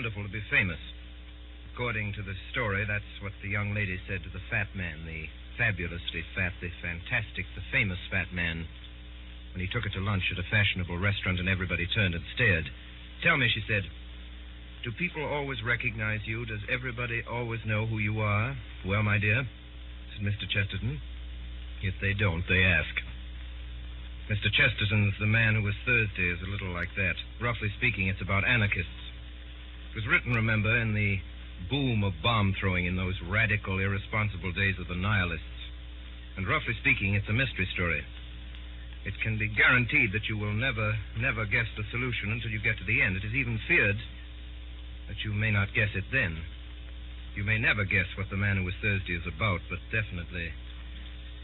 wonderful to be famous. According to the story, that's what the young lady said to the fat man, the fabulously fat, the fantastic, the famous fat man, when he took her to lunch at a fashionable restaurant and everybody turned and stared. Tell me, she said, do people always recognize you? Does everybody always know who you are? Well, my dear, said Mr. Chesterton, if they don't, they ask. Mr. Chesterton's The Man Who Was Thursday is a little like that. Roughly speaking, it's about anarchists. It was written, remember, in the boom of bomb-throwing in those radical, irresponsible days of the nihilists. And roughly speaking, it's a mystery story. It can be guaranteed that you will never guess the solution until you get to the end. It is even feared that you may not guess it then. You may never guess what The Man Who Was Thursday is about, but definitely,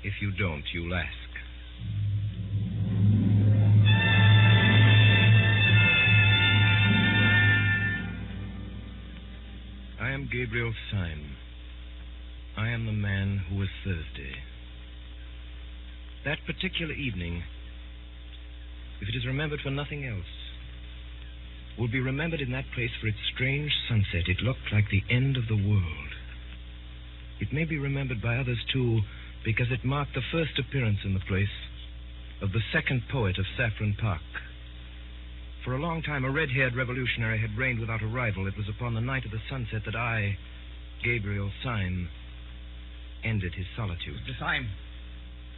if you don't, you'll ask. I am Gabriel Syme. I am the man who was Thursday. That particular evening, if it is remembered for nothing else, will be remembered in that place for its strange sunset. It looked like the end of the world. It may be remembered by others, too, because it marked the first appearance in the place of the second poet of Saffron Park. For a long time, a red-haired revolutionary had reigned without a rival. It was upon the night of the sunset that I, Gabriel Syme, ended his solitude. Mr. Syme,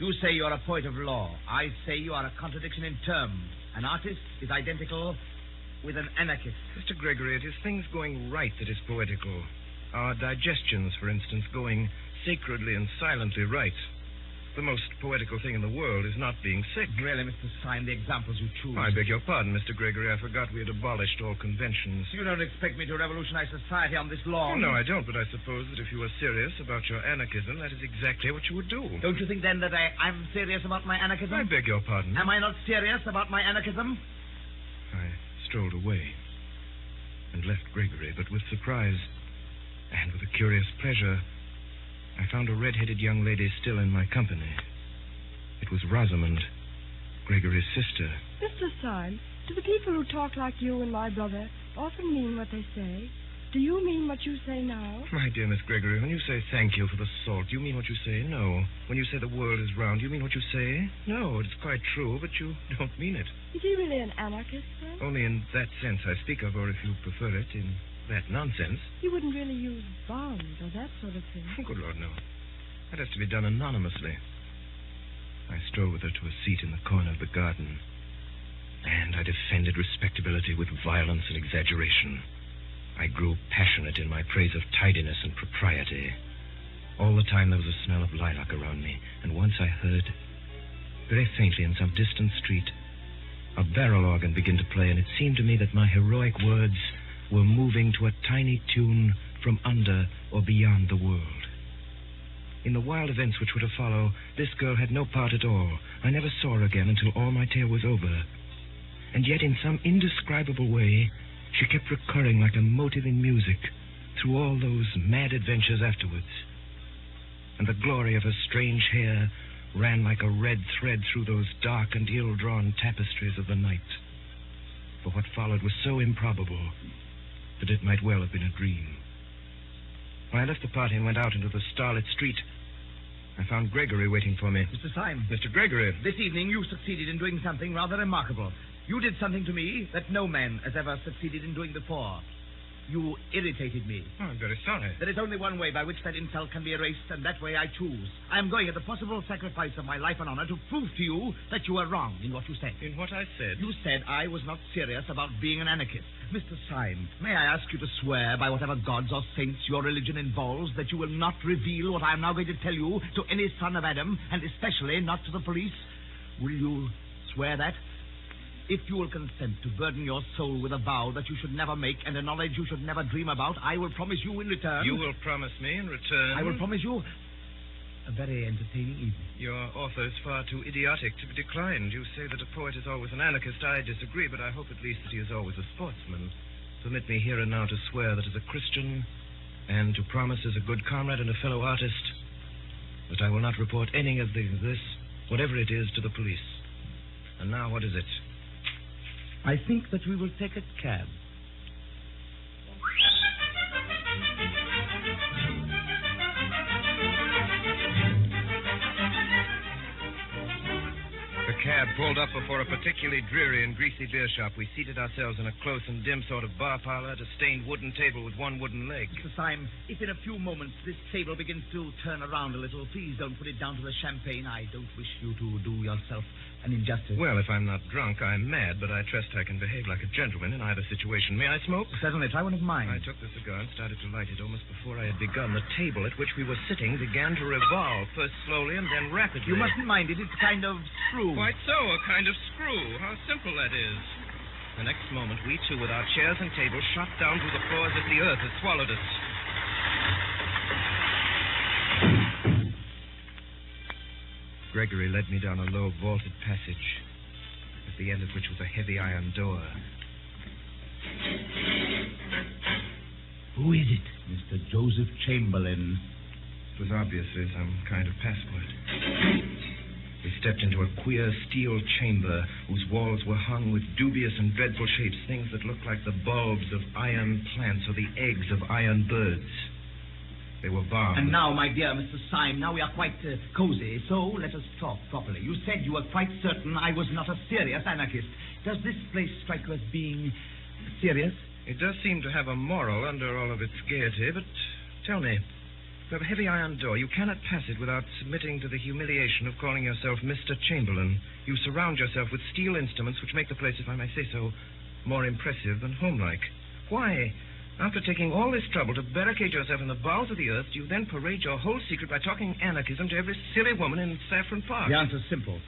you say you're a poet of law. I say you are a contradiction in terms. An artist is identical with an anarchist. Mr. Gregory, it is things going right that is poetical. Our digestions, for instance, going sacredly and silently right. The most poetical thing in the world is not being sick. Really, Mr. Syme, the examples you choose... I beg your pardon, Mr. Gregory. I forgot we had abolished all conventions. You don't expect me to revolutionize society on this lawn? Oh, no, I don't, but I suppose that if you were serious about your anarchism, that is exactly what you would do. Don't you think, then, that I'm serious about my anarchism? I beg your pardon. Am I not serious about my anarchism? I strolled away and left Gregory, but with surprise and with a curious pleasure, I found a red-headed young lady still in my company. It was Rosamond, Gregory's sister. Mr. Syme, do the people who talk like you and my brother often mean what they say? Do you mean what you say now? My dear Miss Gregory, when you say thank you for the salt, do you mean what you say? No. When you say the world is round, do you mean what you say? No, it's quite true, but you don't mean it. Is he really an anarchist, then? Only in that sense I speak of, or if you prefer it, in that nonsense. He wouldn't really use bombs or that sort of thing. Oh, good Lord, no. That has to be done anonymously. I strolled with her to a seat in the corner of the garden, and I defended respectability with violence and exaggeration. I grew passionate in my praise of tidiness and propriety. All the time there was a smell of lilac around me, and once I heard, very faintly in some distant street, a barrel organ begin to play, and it seemed to me that my heroic words were moving to a tiny tune from under or beyond the world. In the wild events which were to follow, this girl had no part at all. I never saw her again until all my tale was over. And yet, in some indescribable way, she kept recurring like a motive in music through all those mad adventures afterwards. And the glory of her strange hair ran like a red thread through those dark and ill-drawn tapestries of the night. For what followed was so improbable that it might well have been a dream. When I left the party and went out into the starlit street, I found Gregory waiting for me. Mr. Syme. Mr. Gregory. This evening you succeeded in doing something rather remarkable. You did something to me that no man has ever succeeded in doing before. You irritated me. Oh, I'm very sorry. There is only one way by which that insult can be erased, and that way I choose. I am going at the possible sacrifice of my life and honor to prove to you that you were wrong in what you said. In what I said? You said I was not serious about being an anarchist. Mr. Syme, may I ask you to swear by whatever gods or saints your religion involves that you will not reveal what I am now going to tell you to any son of Adam, and especially not to the police? Will you swear that? If you will consent to burden your soul with a vow that you should never make and a knowledge you should never dream about, I will promise you in return... You will promise me in return... I will promise you a very entertaining evening. Your offer is far too idiotic to be declined. You say that a poet is always an anarchist. I disagree, but I hope at least that he is always a sportsman. Permit me here and now to swear that as a Christian, and to promise as a good comrade and a fellow artist, that I will not report any of this, whatever it is, to the police. And now, what is it? I think that we will take a cab. cab pulled up before a particularly dreary and greasy beer shop. We seated ourselves in a close and dim sort of bar parlor at a stained wooden table with one wooden leg. Mr. Syme, if in a few moments this table begins to turn around a little, please don't put it down to the champagne. I don't wish you to do yourself an injustice. Well, if I'm not drunk, I'm mad, but I trust I can behave like a gentleman in either situation. May I smoke? Certainly. Try one of mine. I took the cigar and started to light it. Almost before I had begun, the table at which we were sitting began to revolve, first slowly and then rapidly. You mustn't mind it. It's a kind of screw. Quite so, a kind of screw. How simple that is. The next moment, we two, with our chairs and tables, shot down through the floor as if the earth had swallowed us. Gregory led me down a low, vaulted passage, at the end of which was a heavy iron door. Who is it? Mr. Joseph Chamberlain. It was obviously some kind of password. We stepped into a queer steel chamber whose walls were hung with dubious and dreadful shapes, things that looked like the bulbs of iron plants or the eggs of iron birds. They were bombs. And now, my dear Mr. Syme, now we are quite cozy, so let us talk properly. You said you were quite certain I was not a serious anarchist. Does this place strike you as being serious? It does seem to have a moral under all of its gaiety, but tell me, you have a heavy iron door. You cannot pass it without submitting to the humiliation of calling yourself Mr. Chamberlain. You surround yourself with steel instruments which make the place, if I may say so, more impressive than homelike. Why, after taking all this trouble to barricade yourself in the bowels of the earth, do you then parade your whole secret by talking anarchism to every silly woman in Saffron Park? The answer's simple.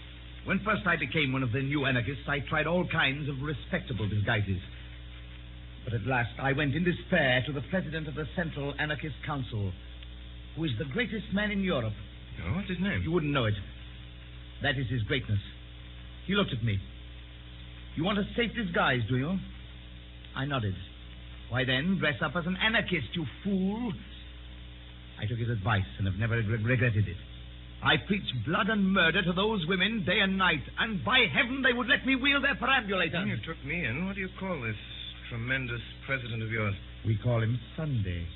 When first I became one of the new anarchists, I tried all kinds of respectable disguises. But at last I went in despair to the president of the Central Anarchist Council, who is the greatest man in Europe. Oh, what's his name? You wouldn't know it. That is his greatness. He looked at me. You want a safe disguise, do you? I nodded. Why then, dress up as an anarchist, you fool. I took his advice and have never regretted it. I preached blood and murder to those women day and night, and by heaven they would let me wheel their perambulator. You took me in. What do you call this tremendous president of yours? We call him Sunday.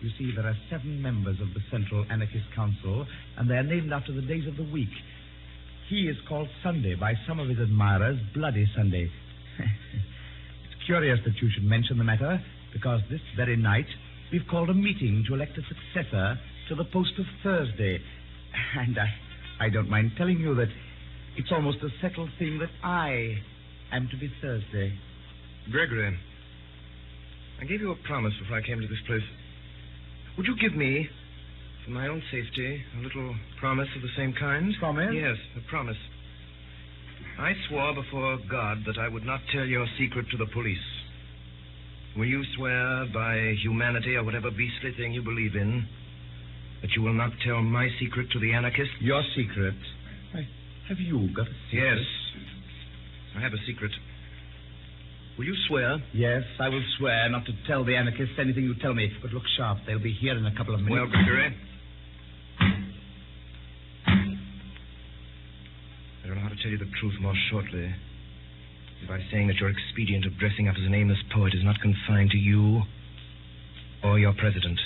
You see, there are 7 members of the Central Anarchist Council, and they're named after the days of the week. He is called Sunday by some of his admirers, Bloody Sunday. It's curious that you should mention the matter, because this very night we've called a meeting to elect a successor to the post of Thursday. And I don't mind telling you that it's almost a settled thing that I am to be Thursday. Gregory, I gave you a promise before I came to this place. Would you give me, for my own safety, a little promise of the same kind? Promise? Yes, a promise. I swore before God that I would not tell your secret to the police. Will you swear by humanity or whatever beastly thing you believe in that you will not tell my secret to the anarchists? Your secret? Have you got a secret? Yes. I have a secret. Will you swear? Yes, I will swear not to tell the anarchists anything you tell me. But look sharp. They'll be here in a couple of minutes. Well, Gregory, I don't know how to tell you the truth more shortly than by saying that your expedient of dressing up as an aimless poet is not confined to you or your president.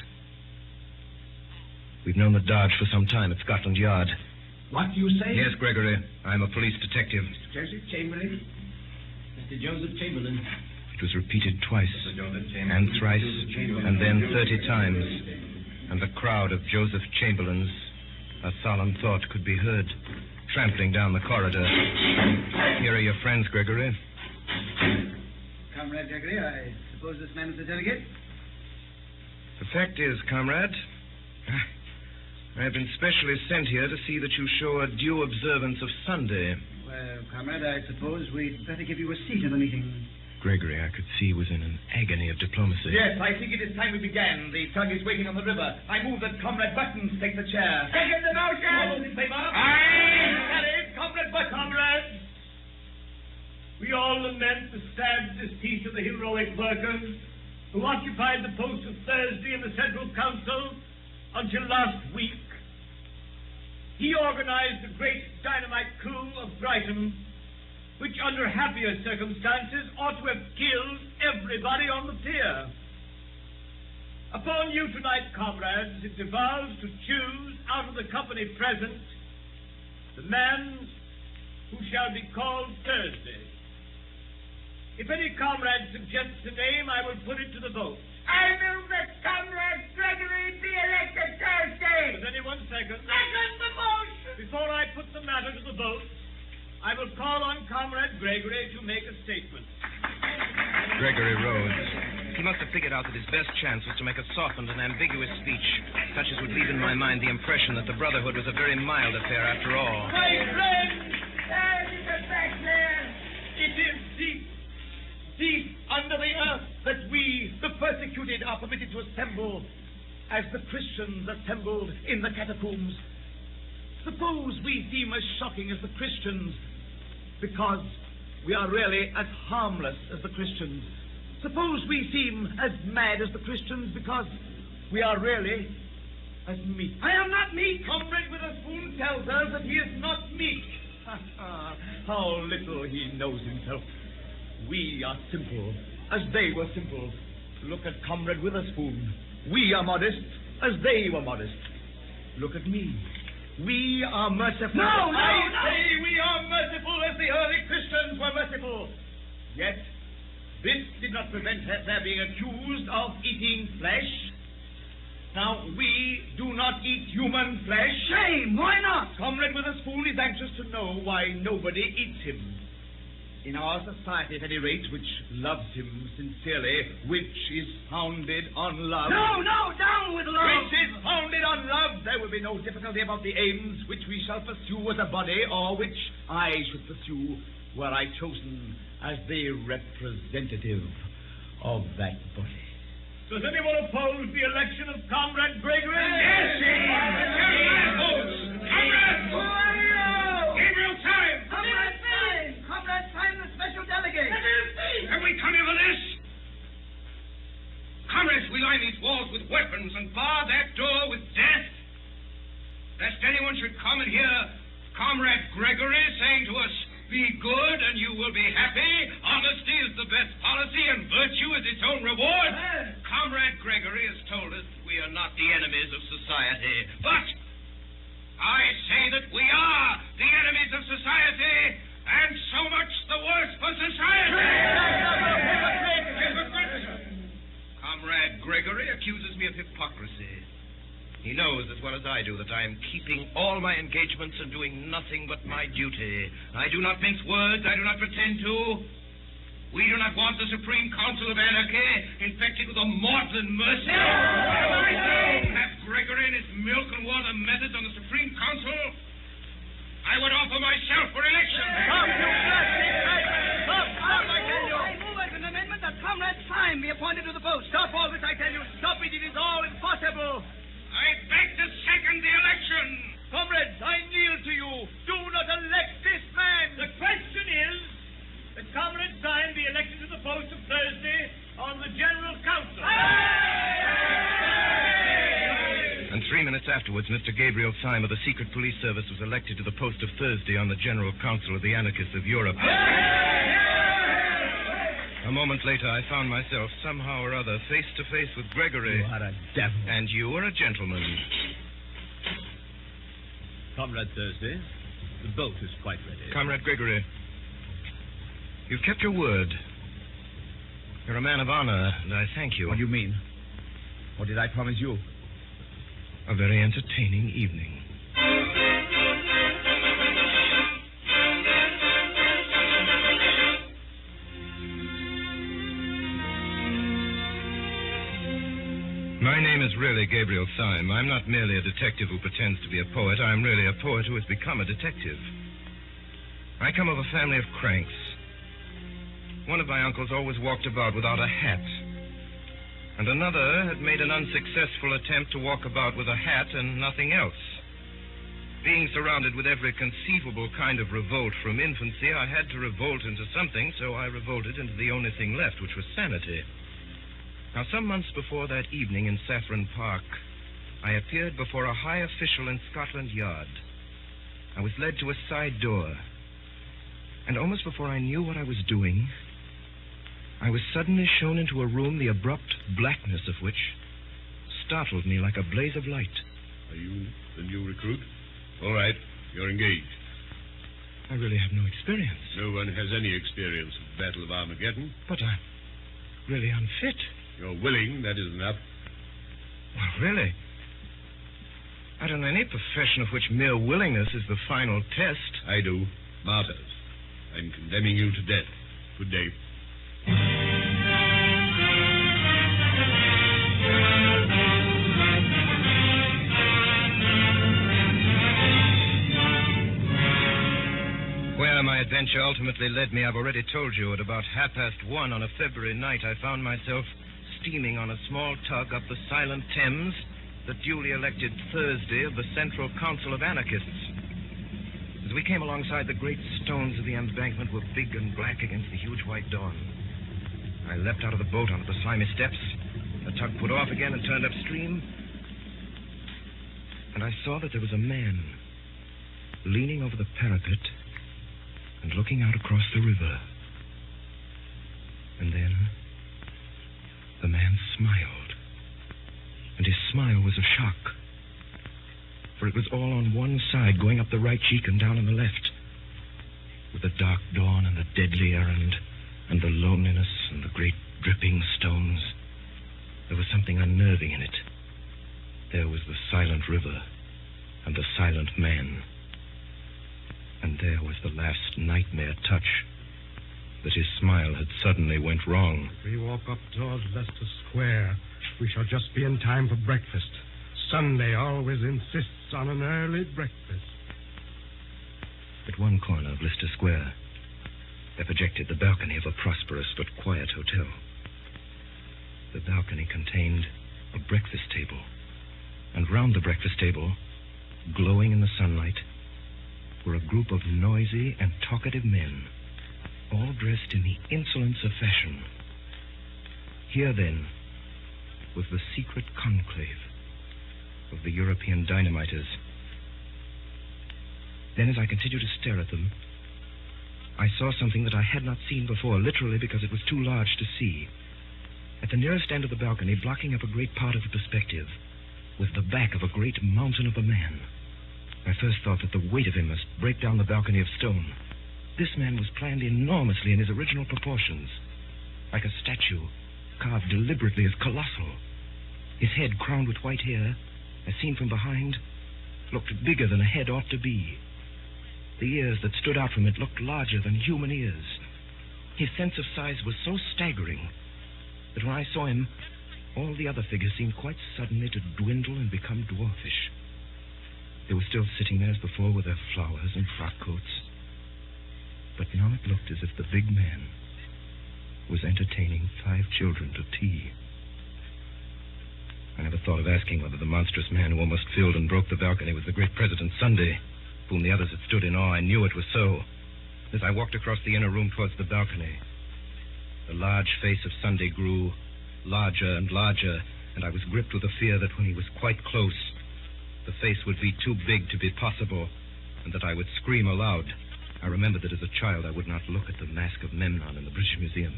We've known the dodge for some time at Scotland Yard. What do you say? Yes, Gregory. I'm a police detective. Joseph Chamberlain? Mr. Joseph Chamberlain. It was repeated twice, and thrice, and then 30 times. And the crowd of Joseph Chamberlains, a solemn thought could be heard, trampling down the corridor. Here are your friends, Gregory. Comrade Gregory, I suppose this man is the delegate? The fact is, comrade, I have been specially sent here to see that you show a due observance of Sunday. Well, comrade, I suppose we'd better give you a seat in the meeting. Gregory, I could see, was in an agony of diplomacy. Yes, I think it is time we began. The tug is waiting on the river. I move that Comrade Buttons take the chair. Second the motion! All those in favor? Aye! Carried. Comrade Buttons. Comrades, we all lament the sad decease of the heroic workers who occupied the post of Thursday in the Central Council until last week. He organized the great dynamite coup of Brighton, which under happier circumstances ought to have killed everybody on the pier. Upon you tonight, comrades, it devolves to choose out of the company present the man who shall be called Thursday. If any comrade suggests a name, I will put it to the vote. I move that Comrade Gregory be elected Thursday. Does anyone second? Second the motion. Before I put the matter to the vote, I will call on Comrade Gregory to make a statement. Gregory rose. He must have figured out that his best chance was to make a softened and ambiguous speech, such as would leave in my mind the impression that the Brotherhood was a very mild affair after all. My friend! There is a back there. It is deep under the earth that we, the persecuted, are permitted to assemble as the Christians assembled in the catacombs. Suppose we seem as shocking as the Christians because we are really as harmless as the Christians. Suppose we seem as mad as the Christians because we are really as meek. I am not meek. Comrade Witherspoon tells us that he is not meek. How little he knows himself. We are simple, as they were simple. Look at Comrade Witherspoon. We are modest, as they were modest. Look at me. We are merciful. No! I say we are merciful as the early Christians were merciful. Yet, this did not prevent their being accused of eating flesh. Now, we do not eat human flesh. Shame! Why not? Comrade Witherspoon is anxious to know why nobody eats him. In our society, at any rate, which loves him sincerely, which is founded on love. No, down with love. Which is founded on love. There will be no difficulty about the aims which we shall pursue as a body, or which I should pursue were I chosen as the representative of that body. Does anyone oppose the election of Comrade Gregory? Yes, Comrade! Who are you? Gabriel Time! Comrade Syme! Comrade Syme, the special delegate. Have we come here for this? Comrades, we line these walls with weapons and bar that door with death. Lest anyone should come and hear Comrade Gregory saying to us, be good and you will be happy. Honesty is the best policy and virtue is its own reward. Comrade Gregory has told us we are not the enemies of society. But I say that we are the enemies of society, and so much the worse for society. Comrade Gregory accuses me of hypocrisy. He knows as well as I do that I am keeping all my engagements and doing nothing but my duty. I do not mince words. I do not pretend to. We do not want the Supreme Council of Anarchy infected with a maudlin mercy. Have Gregory and his milk and water methods on the Supreme Council. I would offer myself for election. Stop, I tell you. I move as an amendment that Comrade Syme be appointed to the post. Stop all this, I tell you. Stop it. It is all impossible. I beg to second the election. Comrades, I kneel to you. Do not elect this man. The question is that Comrade Syme be elected to the post of Thursday on the General Council. And 3 minutes afterwards, Mr. Gabriel Syme of the Secret Police Service was elected to the post of Thursday on the General Council of the Anarchists of Europe. A moment later, I found myself somehow or other face to face with Gregory. You are a devil. And you are a gentleman. Comrade Thursday, the boat is quite ready. Comrade Gregory, you've kept your word. You're a man of honor, and I thank you. What do you mean? What did I promise you? A very entertaining evening. My name is really Gabriel Syme. I'm not merely a detective who pretends to be a poet. I'm really a poet who has become a detective. I come of a family of cranks. One of my uncles always walked about without a hat. And another had made an unsuccessful attempt to walk about with a hat and nothing else. Being surrounded with every conceivable kind of revolt from infancy, I had to revolt into something, so I revolted into the only thing left, which was sanity. Now, some months before that evening in Saffron Park, I appeared before a high official in Scotland Yard. I was led to a side door, and almost before I knew what I was doing, I was suddenly shown into a room, the abrupt blackness of which startled me like a blaze of light. Are you the new recruit? All right, you're engaged. I really have no experience. No one has any experience of the Battle of Armageddon. But I'm really unfit. You're willing, that is enough. Well, really? I don't know any profession of which mere willingness is the final test. I do. Martyrs. I'm condemning you to death. Good day. Where my adventure ultimately led me, I've already told you. At about 1:30 on a February night, I found myself steaming on a small tug up the silent Thames, the duly elected Thursday of the Central Council of Anarchists. As we came alongside, the great stones of the embankment were big and black against the huge white dawn. I leapt out of the boat onto the slimy steps. The tug put off again and turned upstream. And I saw that there was a man leaning over the parapet and looking out across the river. And then the man smiled. And his smile was a shock. For it was all on one side, going up the right cheek and down on the left. With the dark dawn and the deadly errand and the loneliness and the great dripping stones, there was something unnerving in it. There was the silent river and the silent man. And there was the last nightmare touch, that his smile had suddenly went wrong. We walk up towards Leicester Square. We shall just be in time for breakfast. Sunday always insists on an early breakfast. At one corner of Leicester Square, there projected the balcony of a prosperous but quiet hotel. The balcony contained a breakfast table, and round the breakfast table, glowing in the sunlight, were a group of noisy and talkative men, all dressed in the insolence of fashion. Here, then, was the secret conclave of the European dynamiters. Then, as I continued to stare at them, I saw something that I had not seen before, literally because it was too large to see. At the nearest end of the balcony, blocking up a great part of the perspective, was the back of a great mountain of a man. I first thought that the weight of him must break down the balcony of stone. This man was planned enormously in his original proportions, like a statue, carved deliberately as colossal. His head, crowned with white hair, as seen from behind, looked bigger than a head ought to be. The ears that stood out from it looked larger than human ears. His sense of size was so staggering that when I saw him, all the other figures seemed quite suddenly to dwindle and become dwarfish. They were still sitting there as before with their flowers and frock coats. But now it looked as if the big man was entertaining 5 children to tea. I never thought of asking whether the monstrous man who almost filled and broke the balcony was the great President Sunday, whom the others had stood in awe. I knew it was so. As I walked across the inner room towards the balcony, the large face of Sunday grew larger and larger, and I was gripped with a fear that when he was quite close, the face would be too big to be possible, and that I would scream aloud. I remembered that as a child I would not look at the mask of Memnon in the British Museum,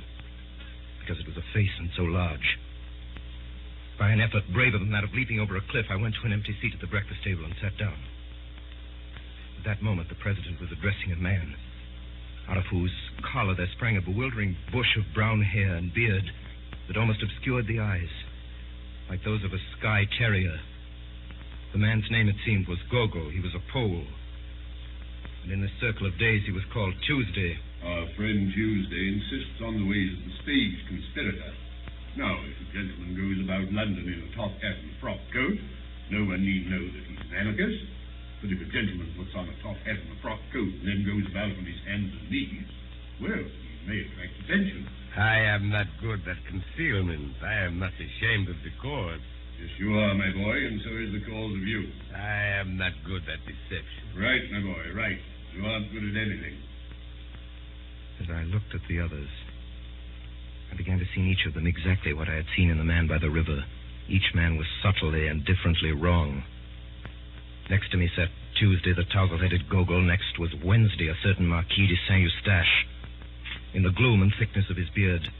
because it was a face and so large. By an effort braver than that of leaping over a cliff, I went to an empty seat at the breakfast table and sat down. At that moment, the president was addressing a man, out of whose collar there sprang a bewildering bush of brown hair and beard that almost obscured the eyes, like those of a Skye terrier. The man's name, it seemed, was Gogol. He was a Pole. And in this circle of days, he was called Tuesday. Our friend Tuesday insists on the ways of the stage conspirator. Now, if a gentleman goes about London in a top hat and frock coat, no one need know that he's an anarchist. But if a gentleman puts on a top hat and a frock coat and then goes about on his hands and knees, well, he may attract attention. I am not good at concealment. I am not ashamed of the cause. Yes, you are, my boy, and so is the cause of you. I am not good at deception. Right, my boy, right. You aren't good at anything. As I looked at the others, I began to see in each of them exactly what I had seen in the man by the river. Each man was subtly and differently wrong. Next to me sat Tuesday, the toggle-headed Gogol. Next was Wednesday, a certain Marquis de Saint-Eustache. In the gloom and thickness of his beard,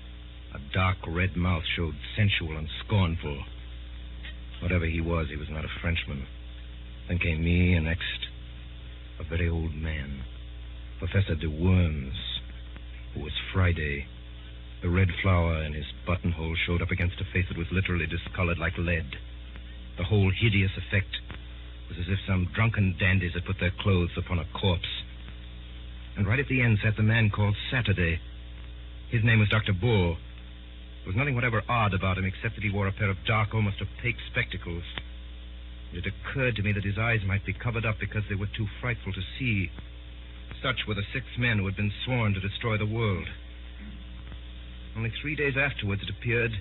a dark red mouth showed sensual and scornful. Whatever he was not a Frenchman. Then came me, and next, a very old man, Professor de Worms, who was Friday. The red flower in his buttonhole showed up against a face that was literally discolored like lead. The whole hideous effect was as if some drunken dandies had put their clothes upon a corpse. And right at the end sat the man called Saturday. His name was Dr. Bull. There was nothing whatever odd about him except that he wore a pair of dark, almost opaque spectacles. It occurred to me that his eyes might be covered up because they were too frightful to see. Such were the 6 men who had been sworn to destroy the world. Only 3 days afterwards, it appeared,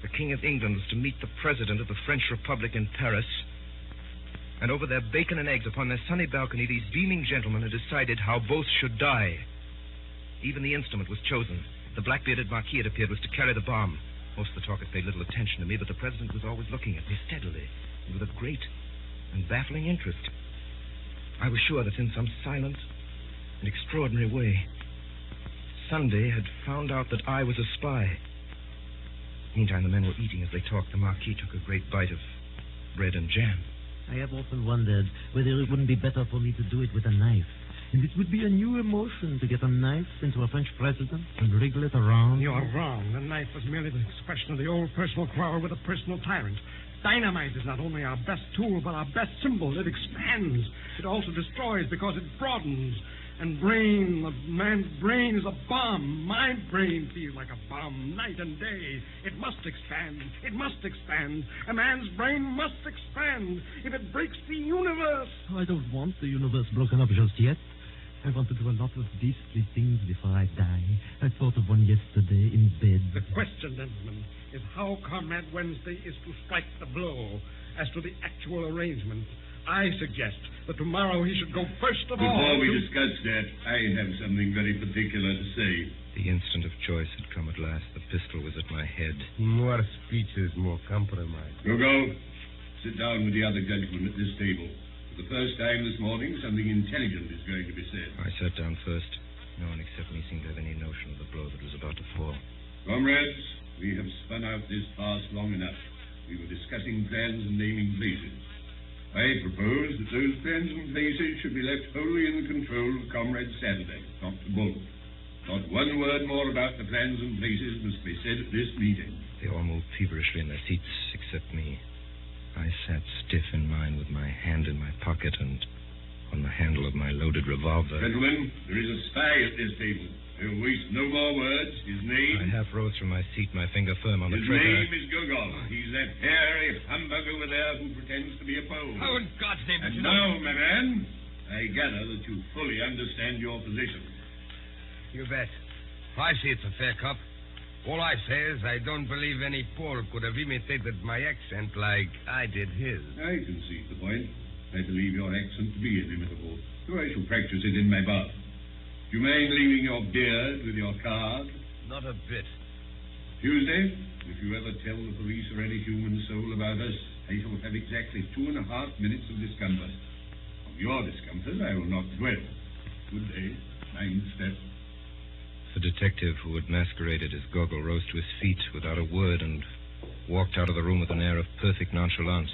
the King of England was to meet the President of the French Republic in Paris, and over their bacon and eggs upon their sunny balcony, these beaming gentlemen had decided how both should die. Even the instrument was chosen. The black-bearded Marquis, it appeared, was to carry the bomb. Most of the talk had paid little attention to me, but the President was always looking at me steadily and with a great and baffling interest. I was sure that in some silent and extraordinary way, Sunday had found out that I was a spy. Meantime, the men were eating as they talked. The Marquis took a great bite of bread and jam. I have often wondered whether it wouldn't be better for me to do it with a knife. And it would be a new emotion to get a knife into a French president and wriggle it around. You're wrong. The knife was merely the expression of the old personal quarrel with a personal tyrant. Dynamite is not only our best tool, but our best symbol. It expands. It also destroys because it broadens. And brain, a man's brain is a bomb. My brain feels like a bomb night and day. It must expand. It must expand. A man's brain must expand. If it breaks the universe. I don't want the universe broken up just yet. I want to do a lot of beastly things before I die. I thought of one yesterday in bed. The question, gentlemen, is how Comrade Wednesday is to strike the blow. As to the actual arrangement, I suggest that tomorrow he should go first of all. Before we discuss that, I have something very particular to say. The instant of choice had come at last. The pistol was at my head. More speeches, more compromise. Go. Sit down with the other gentlemen at this table. For the first time this morning, something intelligent is going to be said. I sat down first. No one except me seemed to have any notion of the blow that was about to fall. Comrades, we have spun out this farce long enough. We were discussing plans and naming places. I propose that those plans and places should be left wholly in the control of Comrade Saturday, Dr. Bull. Not one word more about the plans and places must be said at this meeting. They all moved feverishly in their seats, except me. I sat stiff in mine with my hand in my pocket and on the handle of my loaded revolver. Gentlemen, there is a spy at this table. He'll waste no more words. His name... I half rose from my seat, my finger firm on the His trigger. name is Gogol. He's that hairy humbug over there who pretends to be a Pole. How in God's name And did you now, my man, I gather that you fully understand your position. You bet. I see it's a fair cup. All I say is I don't believe any Pole could have imitated my accent like I did his. I concede the point. I believe your accent to be inimitable, so I shall practice it in my bath. Do you mind leaving your beard with your card? Not a bit. Tuesday, if you ever tell the police or any human soul about us, I shall have exactly 2.5 minutes of discomfort. On your discomfort, I will not dwell. Good day. Mind step. The detective who had masqueraded as Gogol rose to his feet without a word and walked out of the room with an air of perfect nonchalance.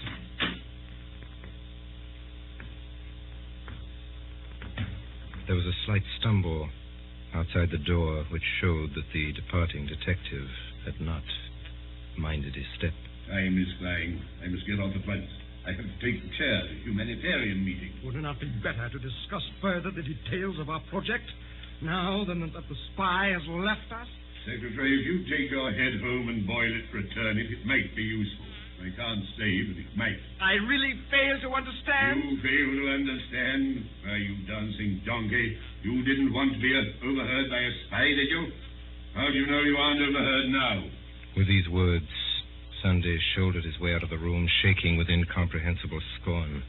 There was a slight stumble outside the door, which showed that the departing detective had not minded his step. Time is flying. I must get off at once. I have to take the chair at a humanitarian meeting. Would it not be better to discuss further the details of our project now than that the spy has left us? Secretary, if you take your head home and boil it for a turnip, it might be useful. I can't say, but it might. I really fail to understand. You fail to understand? Why, you dancing donkey. You didn't want to be overheard by a spy, did you? How do you know you aren't overheard now? With these words, Sunday shouldered his way out of the room, shaking with incomprehensible scorn.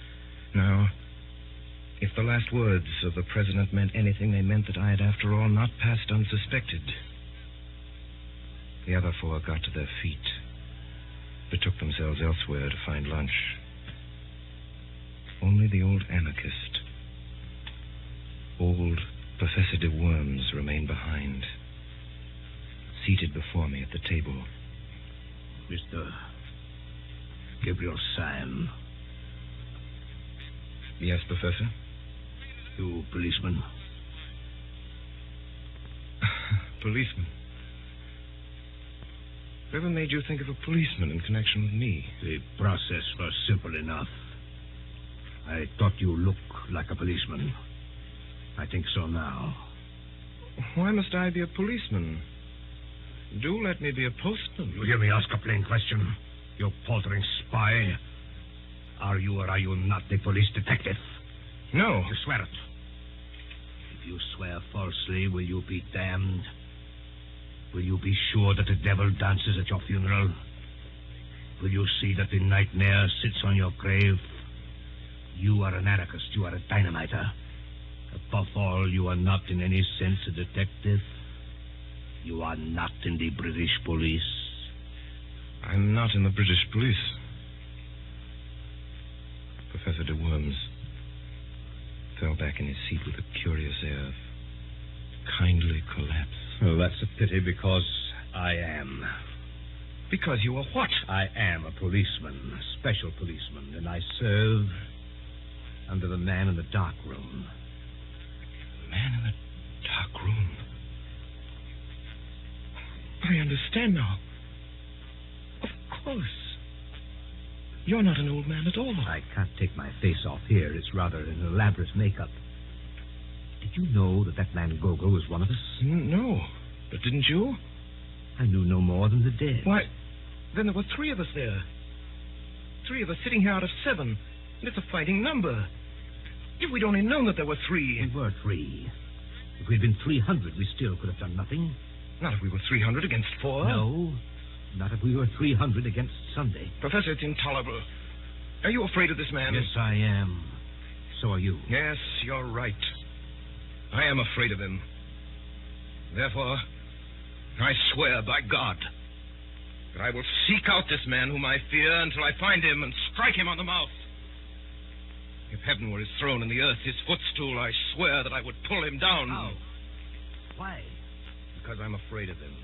Now, if the last words of the president meant anything, they meant that I had, after all, not passed unsuspected. The other 4 got to their feet, betook themselves elsewhere to find lunch. Only the old anarchist, old Professor de Worms, remained behind, seated before me at the table. Mr. Gabriel Syme. Yes, Professor? You policeman. policeman. Whoever made you think of a policeman in connection with me? The process was simple enough. I thought you looked like a policeman. I think so now. Why must I be a policeman? Do let me be a postman. You hear me ask a plain question? You paltering spy. Are you or are you not a police detective? No. You swear it. If you swear falsely, will you be damned? Will you be sure that the devil dances at your funeral? Will you see that the nightmare sits on your grave? You are an anarchist. You are a dynamiter. Above all, you are not in any sense a detective. You are not in the British police. I'm not in the British police. Professor de Worms fell back in his seat with a curious air of kindly collapse. Well, that's a pity because I am. Because you are what? I am a policeman, a special policeman, and I serve under the man in the dark room. The man in the dark room? I understand now. Of course. You're not an old man at all. I can't take my face off here. It's rather an elaborate makeup. Did you know that man Gogol was one of us? No. But didn't you? I knew no more than the dead. Why, then there were 3 of us there. 3 of us sitting here out of 7. And it's a fighting number. If we'd only known that there were 3. We were 3. If we'd been 300, we still could have done nothing. Not if we were 300 against 4. No. Not if we were 300 against Sunday. Professor, it's intolerable. Are you afraid of this man? Yes, I am. So are you. Yes, you're right. I am afraid of him. Therefore, I swear by God that I will seek out this man whom I fear until I find him and strike him on the mouth. If heaven were his throne and the earth his footstool, I swear that I would pull him down. How? Why? Because I'm afraid of him.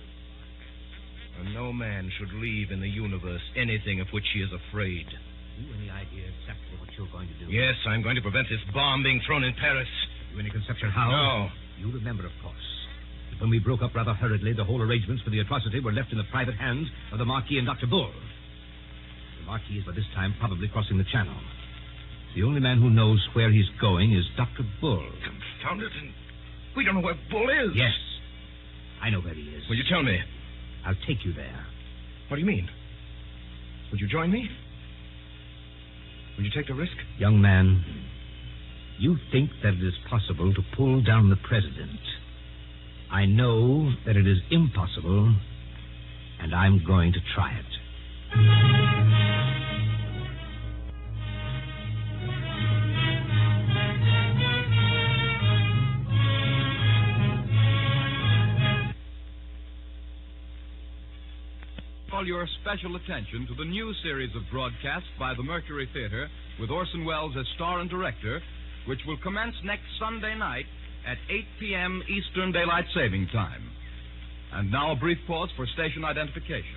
And no man should leave in the universe anything of which he is afraid. Have you any idea exactly what you're going to do? Yes, I'm going to prevent this bomb being thrown in Paris. You any conception how? No. You remember, of course, that when we broke up rather hurriedly, the whole arrangements for the atrocity were left in the private hands of the Marquis and Dr. Bull. The Marquis is by this time probably crossing the Channel. The only man who knows where he's going is Dr. Bull. Confound it, and we don't know where Bull is. Yes. I know where he is. Will you tell me? I'll take you there. What do you mean? Would you join me? Would you take the risk? Young man, you think that it is possible to pull down the president. I know that it is impossible, and I'm going to try it. Call your special attention to the new series of broadcasts by the Mercury Theater with Orson Welles as star and director, which will commence next Sunday night at 8 p.m. Eastern Daylight Saving Time. And now a brief pause for station identification.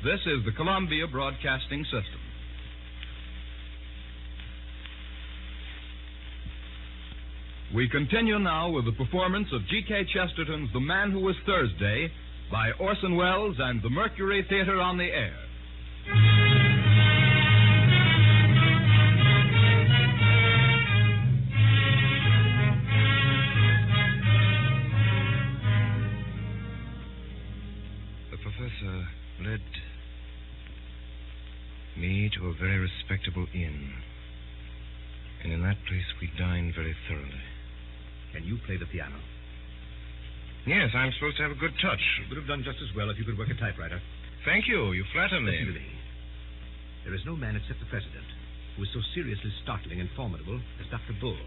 This is the Columbia Broadcasting System. We continue now with the performance of GK Chesterton's The Man Who Was Thursday by Orson Welles and the Mercury Theater on the Air. The professor led me to a very respectable inn. And in that place we dined very thoroughly. Can you play the piano? Yes, I'm supposed to have a good touch. You would have done just as well if you could work a typewriter. Thank you. You flatter me. Listen to me. There is no man except the president who is so seriously startling and formidable as Dr. Bull,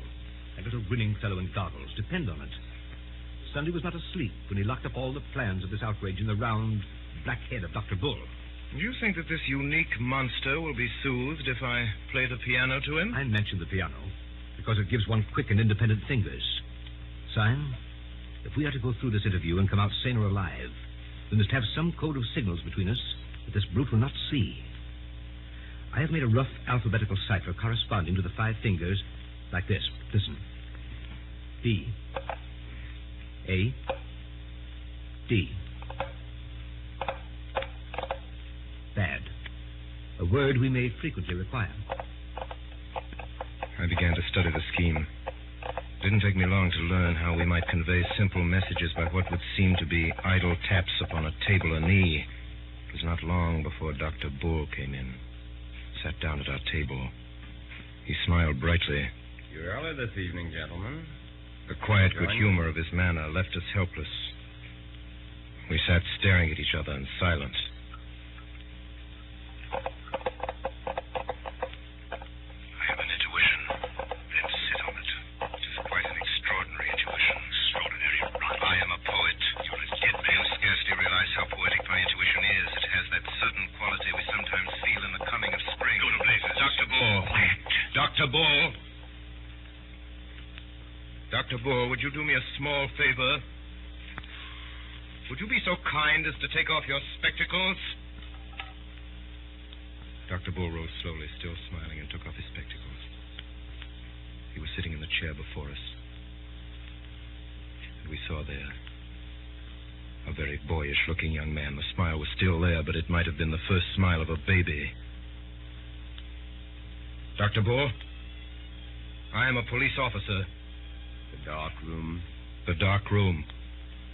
that little grinning fellow in goggles. Depend on it. Sunday was not asleep when he locked up all the plans of this outrage in the round, black head of Dr. Bull. Do you think that this unique monster will be soothed if I play the piano to him? I mentioned the piano because it gives one quick and independent fingers. Sime, if we are to go through this interview and come out sane or alive, we must have some code of signals between us that this brute will not see. I have made a rough alphabetical cipher corresponding to the 5 fingers like this. Listen. B. A. D. Bad. A word we may frequently require. I began to study the scheme. It didn't take me long to learn how we might convey simple messages by what would seem to be idle taps upon a table or knee. It was not long before Dr. Bull came in, sat down at our table. He smiled brightly. You're early this evening, gentlemen. The quiet good humor of his manner left us helpless. We sat staring at each other in silence. I have an intuition. Then sit on it. It is quite an extraordinary intuition. Extraordinary rot. I am a poet. You're a dead man. You scarcely realize how poetic my intuition is. It has that certain quality we sometimes feel in the coming of spring. Go to blazes. Dr. Bull. Quiet. Dr. Bull. Dr. Bull, would you do me a small favor? Would you be so kind as to take off your spectacles? Dr. Bull rose slowly, still smiling, and took off his spectacles. He was sitting in the chair before us. And we saw there a very boyish-looking young man. The smile was still there, but it might have been the first smile of a baby. Dr. Bull, I am a police officer. The dark room. The dark room.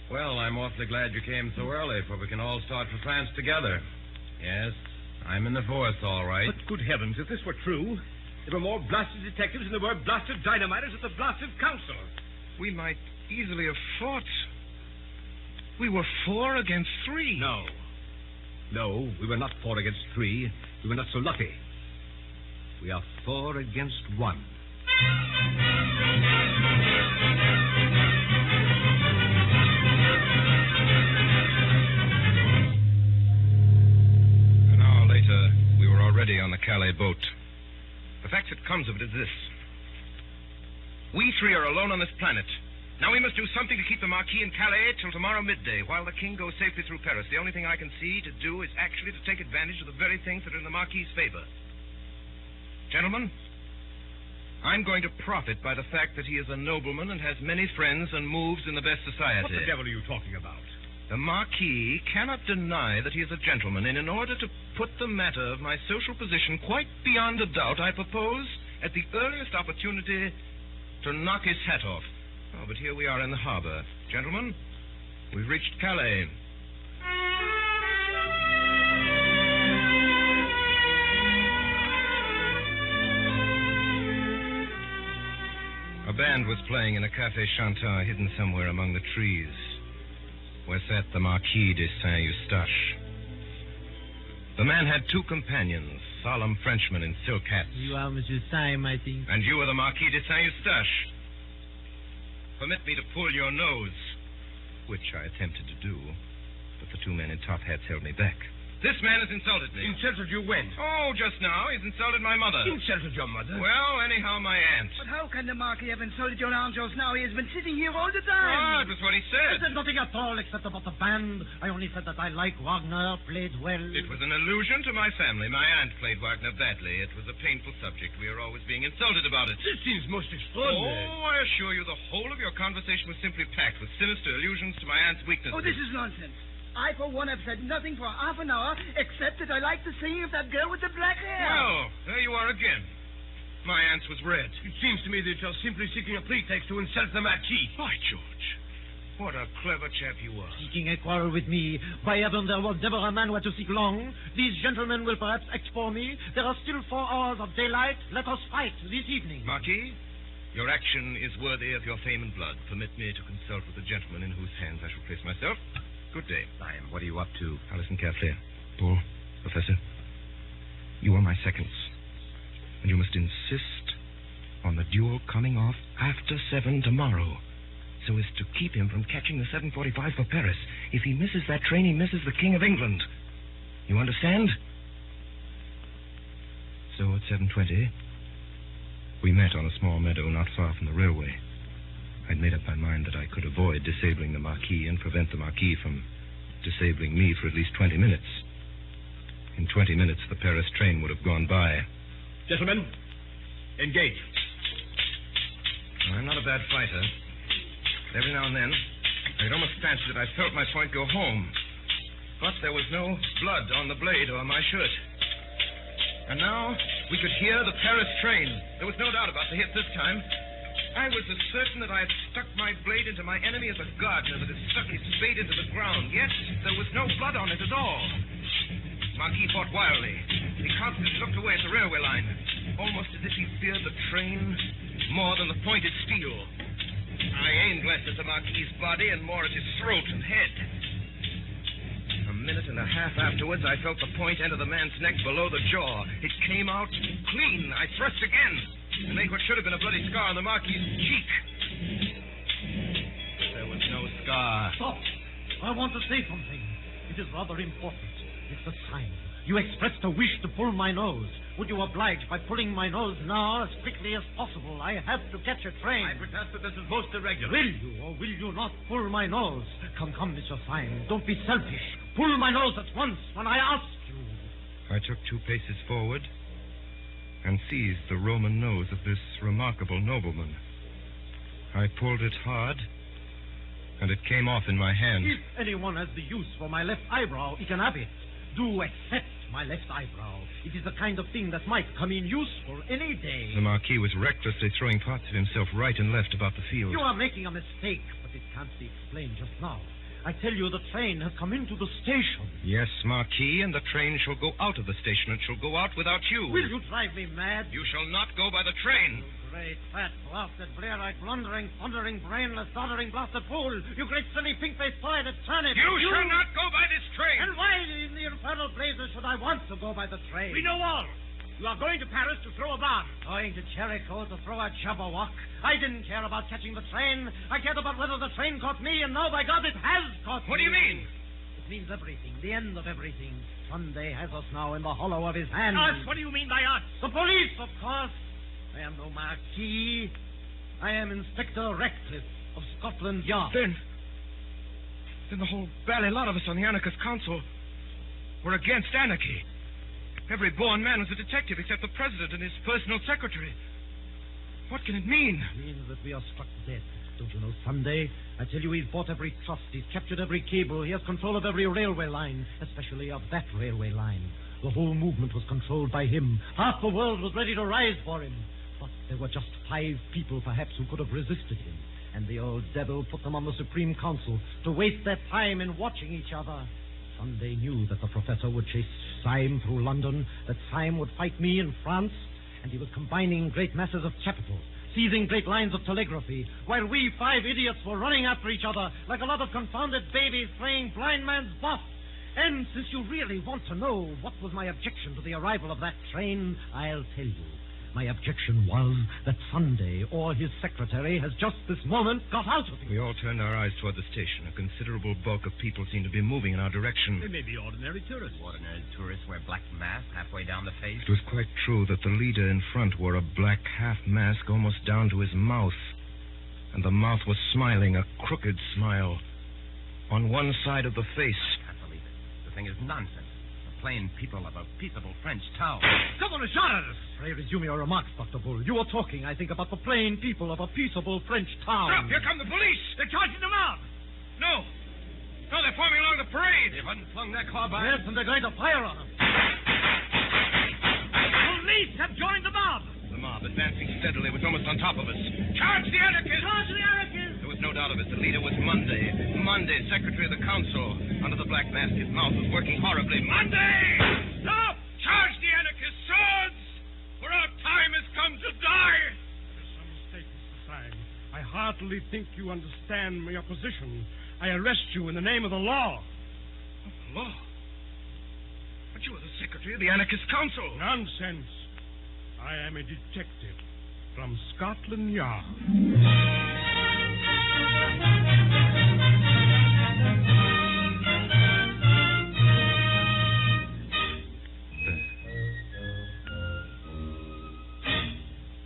Well, I'm awfully glad you came so early, for we can all start for France together. Yes, I'm in the force, all right. But good heavens, if this were true, there were more blasted detectives than there were blasted dynamiters at the blasted council. We might easily have fought. We were 4 against 3. No, we were not 4 against 3. We were not so lucky. We are 4 against 1. An hour later, we were already on the Calais boat. The fact that comes of it is this. We 3 are alone on this planet. Now we must do something to keep the Marquis in Calais till tomorrow midday, while the King goes safely through Paris. The only thing I can see to do is actually to take advantage of the very things that are in the Marquis's favor. Gentlemen, I'm going to profit by the fact that he is a nobleman and has many friends and moves in the best society. What the devil are you talking about? The Marquis cannot deny that he is a gentleman, and in order to put the matter of my social position quite beyond a doubt, I propose, at the earliest opportunity, to knock his hat off. Oh, but here we are in the harbor. Gentlemen, we've reached Calais. A band was playing in a Café Chantant hidden somewhere among the trees, where sat the Marquis de Saint-Eustache. The man had 2 companions, solemn Frenchmen in silk hats. You are Monsieur Syme, I think. And you are the Marquis de Saint-Eustache. Permit me to pull your nose, which I attempted to do, but the 2 men in top hats held me back. This man has insulted me. Insulted you when? Oh, just now. He's insulted my mother. Insulted your mother? Well, anyhow, my aunt. But how can the Marquis have insulted your aunt just now? He has been sitting here all the time. Ah, it was what he I said. said nothing at all except about the band. I only said that I like Wagner, played well. It was an allusion to my family. My aunt played Wagner badly. It was a painful subject. We are always being insulted about it. This seems most extraordinary. Oh, I assure you, the whole of your conversation was simply packed with sinister allusions to my aunt's weaknesses. Oh, this is nonsense. I, for one, have said nothing for half an hour, except that I like the singing of that girl with the black hair. Well, there you are again. My aunt's was red. It seems to me that you're simply seeking a pretext to insult the Marquis. By George, what a clever chap you are. Seeking a quarrel with me. By heaven, there was never a man who had to seek long. These gentlemen will perhaps expose me. There are still 4 hours of daylight. Let us fight this evening. Marquis, your action is worthy of your fame and blood. Permit me to consult with the gentleman in whose hands I shall place myself. Good day. Lion, what are you up to? Now listen carefully. Bull, Professor, you are my seconds. And you must insist on the duel coming off after 7 tomorrow, so as to keep him from catching the 7:45 for Paris. If he misses that train, he misses the King of England. You understand? So at 7:20, we met on a small meadow not far from the railway. I'd made up my mind that I could avoid disabling the Marquis and prevent the Marquis from disabling me for at least 20 minutes. In 20 minutes, the Paris train would have gone by. Gentlemen, engage. I'm not a bad fighter. Every now and then, I had almost fancied that I felt my point go home. But there was no blood on the blade or my shirt. And now we could hear the Paris train. There was no doubt about the hit this time. I was as certain that I had stuck my blade into my enemy as a gardener that has stuck his spade into the ground. Yet there was no blood on it at all. Marquis fought wildly. He constantly looked away at the railway line, almost as if he feared the train more than the pointed steel. I aimed less at the Marquis's body and more at his throat and head. A minute and a half afterwards, I felt the point enter the man's neck below the jaw. It came out clean. I thrust again and made what should have been a bloody scar on the Marquis's cheek. But there was no scar. Stop! I want to say something. It is rather important. Mr. Syme, you expressed a wish to pull my nose. Would you oblige by pulling my nose now as quickly as possible? I have to catch a train. I protest that this is most irregular. Will you or will you not pull my nose? Come, Mr. Syme. Don't be selfish. Pull my nose at once when I ask you. I took 2 paces forward and seized the Roman nose of this remarkable nobleman. I pulled it hard, and it came off in my hand. If anyone has the use for my left eyebrow, he can have it. Do accept my left eyebrow. It is the kind of thing that might come in useful any day. The Marquis was recklessly throwing parts of himself right and left about the field. You are making a mistake, but it can't be explained just now. I tell you, the train has come into the station. Yes, Marquis, and the train shall go out of the station. It shall go out without you. Will you drive me mad? You shall not go by the train. Great, fat, blasted, blear-eyed, blundering, thundering, brainless, doddering, blasted fool. You great silly pink-faced pie-eyed turnip. You shall not go by this train. And why in the infernal blazes should I want to go by the train? We know all. You are going to Paris to throw a bomb. Going to Jericho to throw a jabberwock. I didn't care about catching the train. I cared about whether the train caught me, and now, by God, it has caught me. What do you mean? It means everything, the end of everything. Sunday has us now in the hollow of his hand. Us? What do you mean by us? The police, of course. I am no Marquis. I am Inspector Ratcliffe of Scotland Yard. Then the whole bally lot of us on the anarchist council were against anarchy. Every born man was a detective except the president and his personal secretary. What can it mean? It means that we are struck dead. Don't you know, Sunday? I tell you, he's bought every trust. He's captured every cable. He has control of every railway line, especially of that railway line. The whole movement was controlled by him. Half the world was ready to rise for him. But there were just 5 people, perhaps, who could have resisted him. And the old devil put them on the Supreme Council to waste their time in watching each other. Sunday knew that the professor would chase Syme through London, that Syme would fight me in France, and he was combining great masses of capital, seizing great lines of telegraphy, while we 5 idiots were running after each other like a lot of confounded babies playing blind man's buff. And since you really want to know what was my objection to the arrival of that train, I'll tell you. My objection was that Sunday, or his secretary, has just this moment got out of it. We all turned our eyes toward the station. A considerable bulk of people seemed to be moving in our direction. They may be ordinary tourists. Ordinary tourists wear black masks halfway down the face. It was quite true that the leader in front wore a black half mask almost down to his mouth. And the mouth was smiling, a crooked smile, on one side of the face. I can't believe it. The thing is nonsense. The plain people of a peaceable French town. Someone has shot at us. Pray resume your remarks, Dr. Bull. You were talking, I think, about the plain people of a peaceable French town. Stop! Here come the police! They're charging them out. No, they're forming along the parade. They've unslung their carbines. Yes, and they're going to fire on them. Police have joined the mob. The mob, advancing steadily, was almost on top of us. Charge the anarchists! Charge the anarchists! There was no doubt of it. The leader was Monday. Monday, secretary of the council. Under the black mask, his mouth was working horribly. Monday! Stop! Charge the anarchists! Swords! For our time has come to die! There is some mistake, Mr. Syme. I heartily think you understand your position. I arrest you in the name of the law. Of the law? But you are the secretary of the anarchist council. Nonsense. I am a detective from Scotland Yard.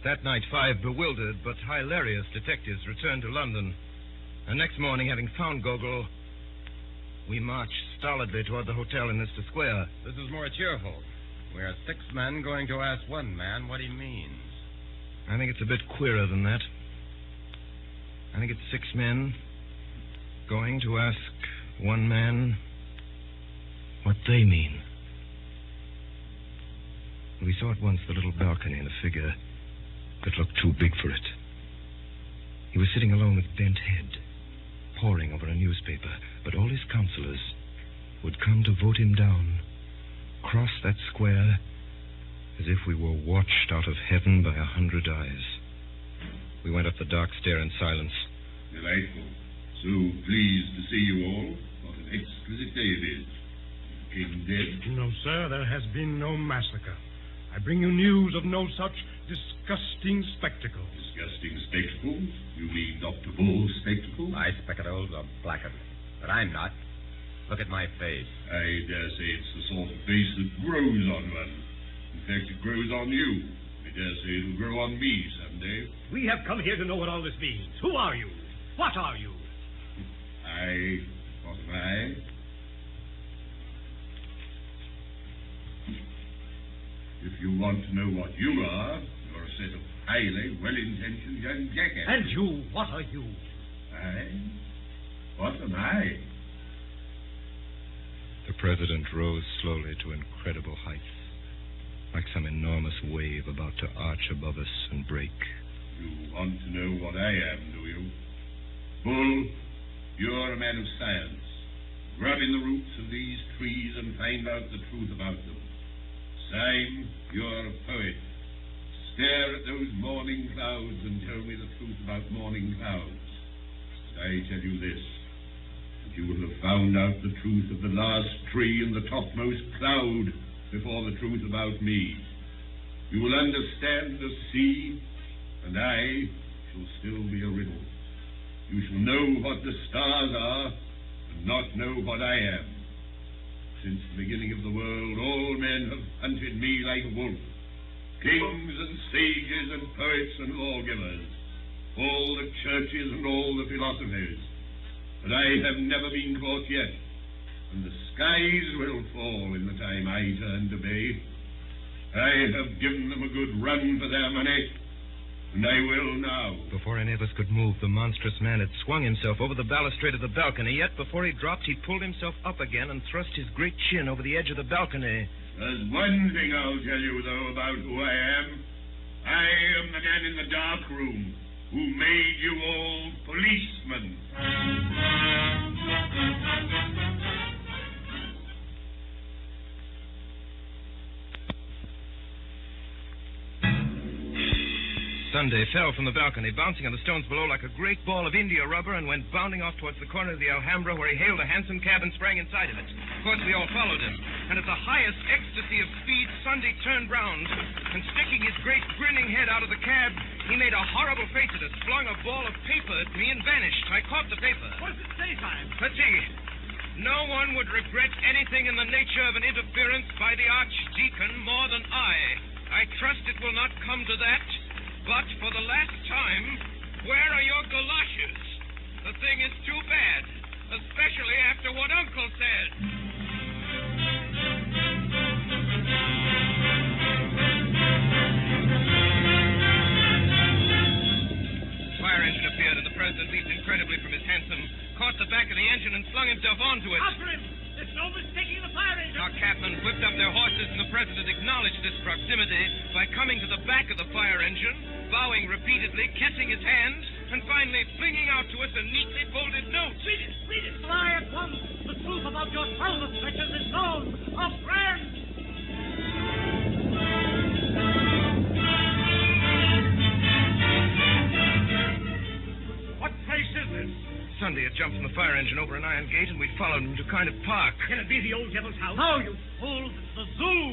That night, 5 bewildered but hilarious detectives returned to London. And next morning, having found Gogol, we marched stolidly toward the hotel in Leicester Square. This is more cheerful. We are 6 men going to ask one man what he means. I think it's a bit queerer than that. I think it's 6 men Going to ask one man what they mean. We saw at once the little balcony and a figure that looked too big for it. He was sitting alone with bent head, poring over a newspaper, but all his counselors would come to vote him down, cross that square as if we were watched out of heaven by 100 eyes. We went up the dark stair in silence. Delightful. So pleased to see you all. What an exquisite day it is. The king dead? No, sir, there has been no massacre. I bring you news of no such disgusting spectacle. Disgusting spectacles? You mean Dr. Bull's spectacles? My spectacles are blackened, but I'm not. Look at my face. I dare say it's the sort of face that grows on one. In fact, it grows on you. I dare say it'll grow on me someday. We have come here to know what all this means. Who are you? What are you? What am I? If you want to know what you are, you're a set of highly well-intentioned young jackasses. And you, what are you? What am I? The president rose slowly to incredible heights, like some enormous wave about to arch above us and break. You want to know what I am, do you? Bull, you're a man of science. Grub in the roots of these trees and find out the truth about them. Syme, you're a poet. Stare at those morning clouds and tell me the truth about morning clouds. But I tell you this, that you will have found out the truth of the last tree and the topmost cloud before the truth about me. You will understand the sea, and I shall still be a riddle. You shall know what the stars are, and not know what I am. Since the beginning of the world, all men have hunted me like a wolf. Kings and sages and poets and lawgivers, all the churches and all the philosophies. But I have never been caught yet, and the skies will fall in the time I turn to bay. I have given them a good run for their money, and I will now. Before any of us could move, the monstrous man had swung himself over the balustrade of the balcony, yet before he dropped, he pulled himself up again and thrust his great chin over the edge of the balcony. There's one thing I'll tell you, though, about who I am. I am the man in the dark room who made you all policemen. Sunday fell from the balcony, bouncing on the stones below like a great ball of India rubber, and went bounding off towards the corner of the Alhambra, where he hailed a hansom cab and sprang inside of it. Of course, we all followed him. And at the highest ecstasy of speed, Sunday turned round, and sticking his great grinning head out of the cab, he made a horrible face at us, flung a ball of paper at me, and vanished. I caught the paper. What does it say, Syme? Let's see. No one would regret anything in the nature of an interference by the archdeacon more than I trust it will not come to that. But for the last time, where are your galoshes? The thing is too bad, especially after what Uncle said. Fire engine appeared, and the president leaped incredibly from his hansom, caught the back of the engine, and flung himself onto it. After him! There's no mistaking the fire engine! Our cabmen whipped up their horses, and the president acknowledged this proximity by coming to the back of the fire engine, bowing repeatedly, kissing his hands, and finally flinging out to us a neatly folded note. Read it! Read it! Fly at once! The truth about your salvus stretches is known! A friend! What place is this? Sunday had jumped from the fire engine over an iron gate, and we'd followed him to kind of park. Can it be the old devil's house? No, you fool! It's the zoo!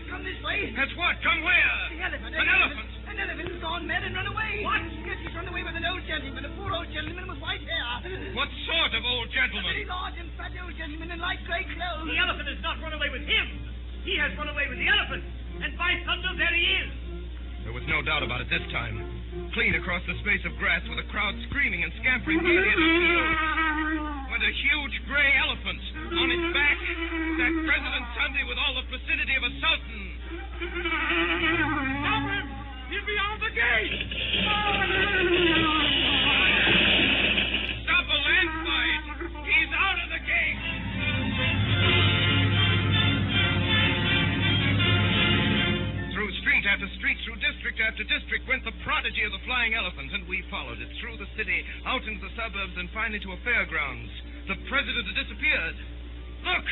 Come this way. That's what? Come where? The elephant. An elephant? An elephant has gone mad and run away. What? Yes, he's run away with an old gentleman, a poor old gentleman with white hair. What sort of old A gentleman? very large and fat old gentleman in light grey clothes. The elephant has not run away with him. He has run away with the elephant. And by thunder, there he is. There was no doubt about it this time. Clean across the space of grass, with a crowd screaming and scampering gaily at his heels, went a huge gray elephant. On its back sat President Sunday with all the placidity of a sultan. Stop him! He's beyond the gate! Stop a landslide! after street, through district after district, went the prodigy of the flying elephant, and we followed it through the city, out into the suburbs, and finally to a fairgrounds. The president had disappeared. Look!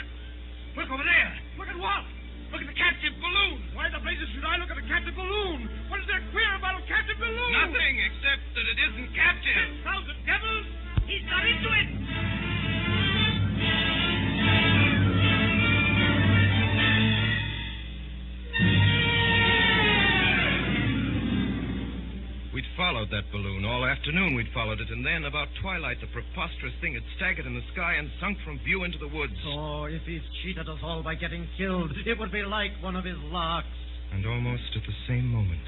Look over there! Look at what? Look at the captive balloon! Why the blazes should I look at a captive balloon? What is there queer about a captive balloon? Nothing, except that it isn't captive. 10,000 devils! He's got into it! We'd followed that balloon. All afternoon we'd followed it, and then, about twilight, the preposterous thing had staggered in the sky and sunk from view into the woods. Oh, if he's cheated us all by getting killed, it would be like one of his larks. And almost at the same moment,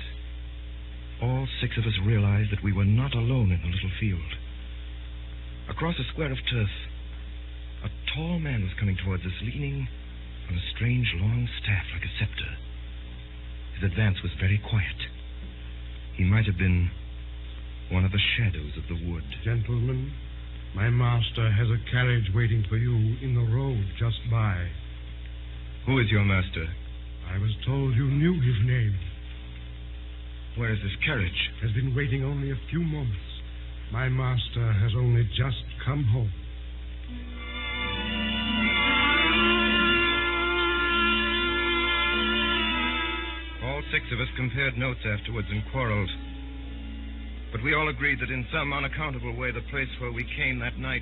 all 6 of us realized that we were not alone in the little field. Across a square of turf, a tall man was coming towards us, leaning on a strange long staff like a scepter. His advance was very quiet. He might have been one of the shadows of the wood. Gentlemen, my master has a carriage waiting for you in the road just by. Who is your master? I was told you knew his name. Where is this carriage? Has been waiting only a few moments. My master has only just come home. All 6 of us compared notes afterwards and quarreled. But we all agreed that in some unaccountable way the place where we came that night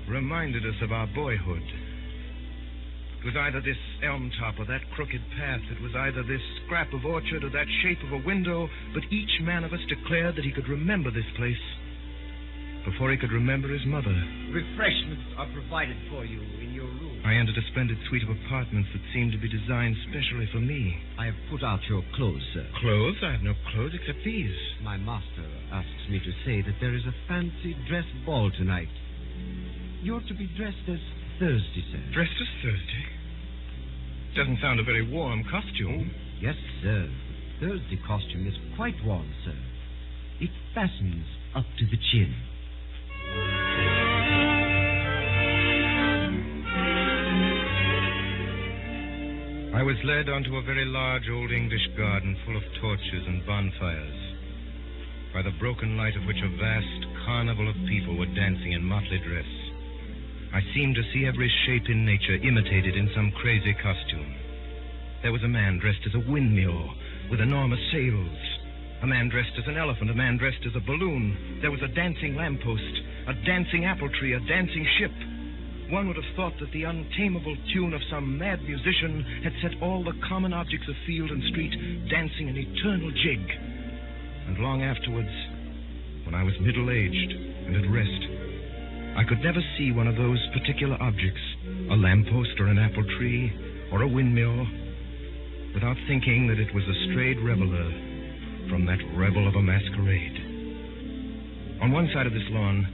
reminded us of our boyhood. It was either this elm top or that crooked path. It was either this scrap of orchard or that shape of a window. But each man of us declared that he could remember this place before he could remember his mother. Refreshments are provided for you in your room. I entered a splendid suite of apartments that seemed to be designed specially for me. I have put out your clothes, sir. Clothes? I have no clothes except these. My master asks me to say that there is a fancy dress ball tonight. You're to be dressed as Thursday, sir. Dressed as Thursday? Doesn't sound a very warm costume. Yes, sir. The Thursday costume is quite warm, sir. It fastens up to the chin. I was led onto a very large old English garden full of torches and bonfires, by the broken light of which a vast carnival of people were dancing in motley dress. I seemed to see every shape in nature imitated in some crazy costume. There was a man dressed as a windmill with enormous sails, a man dressed as an elephant, a man dressed as a balloon. There was a dancing lamppost, a dancing apple tree, a dancing ship. One would have thought that the untamable tune of some mad musician had set all the common objects of field and street dancing an eternal jig. And long afterwards, when I was middle-aged and at rest, I could never see one of those particular objects, a lamppost or an apple tree or a windmill, without thinking that it was a strayed reveler from that revel of a masquerade. On one side of this lawn,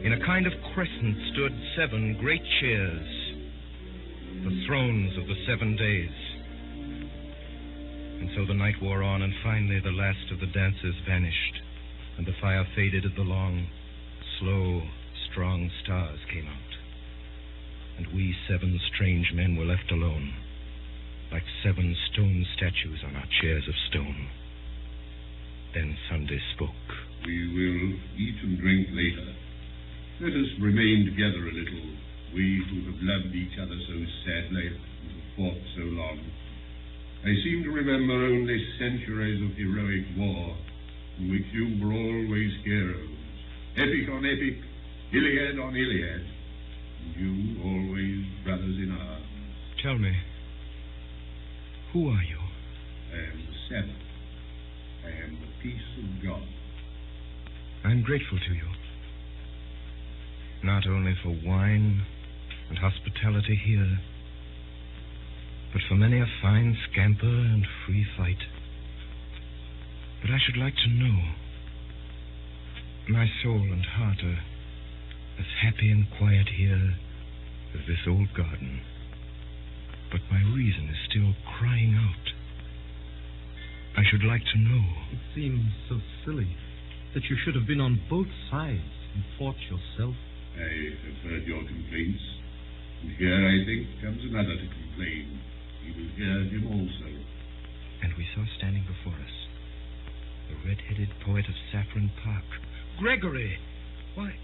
in a kind of crescent, stood 7 great chairs, the thrones of the 7 days. And so the night wore on, and finally the last of the dancers vanished, and the fire faded as the long, slow, strong stars came out. And we 7 strange men were left alone, like 7 stone statues on our chairs of stone. Then Sunday spoke. We will eat and drink later. Let us remain together a little, we who have loved each other so sadly and have fought so long. I seem to remember only centuries of heroic war, in which you were always heroes, epic on epic, Iliad on Iliad, and you always brothers in arms. Tell me, who are you? I am the Sabbath. I am the peace of God. I'm grateful to you. Not only for wine and hospitality here, but for many a fine scamper and free fight. But I should like to know. My soul and heart are as happy and quiet here as this old garden. But my reason is still crying out. I should like to know. It seems so silly that you should have been on both sides and fought yourself. I have heard your complaints, and here, I think, comes another to complain. We will hear him also. And we saw before us. The red-headed poet of Saffron Park. Gregory! Why,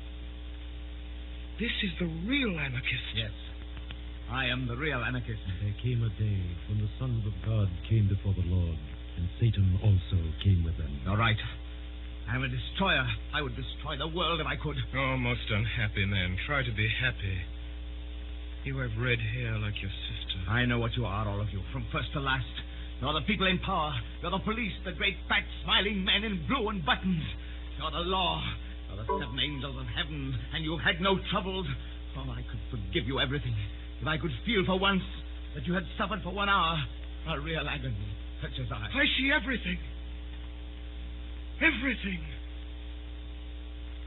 this is the real anarchist. Yes. I am the real anarchist. There came a day when the sons of God came before the Lord, and Satan also came with them. You're right. I'm a destroyer. I would destroy the world if I could. Oh, most unhappy man. Try to be happy. You have red hair like your sister. I know what you are, all of you, from first to last. You're the people in power. You're the police, the great fat smiling men in blue and buttons. You're the law. You're the seven angels of heaven, and you've had no troubles. Oh, I could forgive you everything if I could feel for once that you had suffered for 1 hour a real agony, such as I. I see everything. Everything.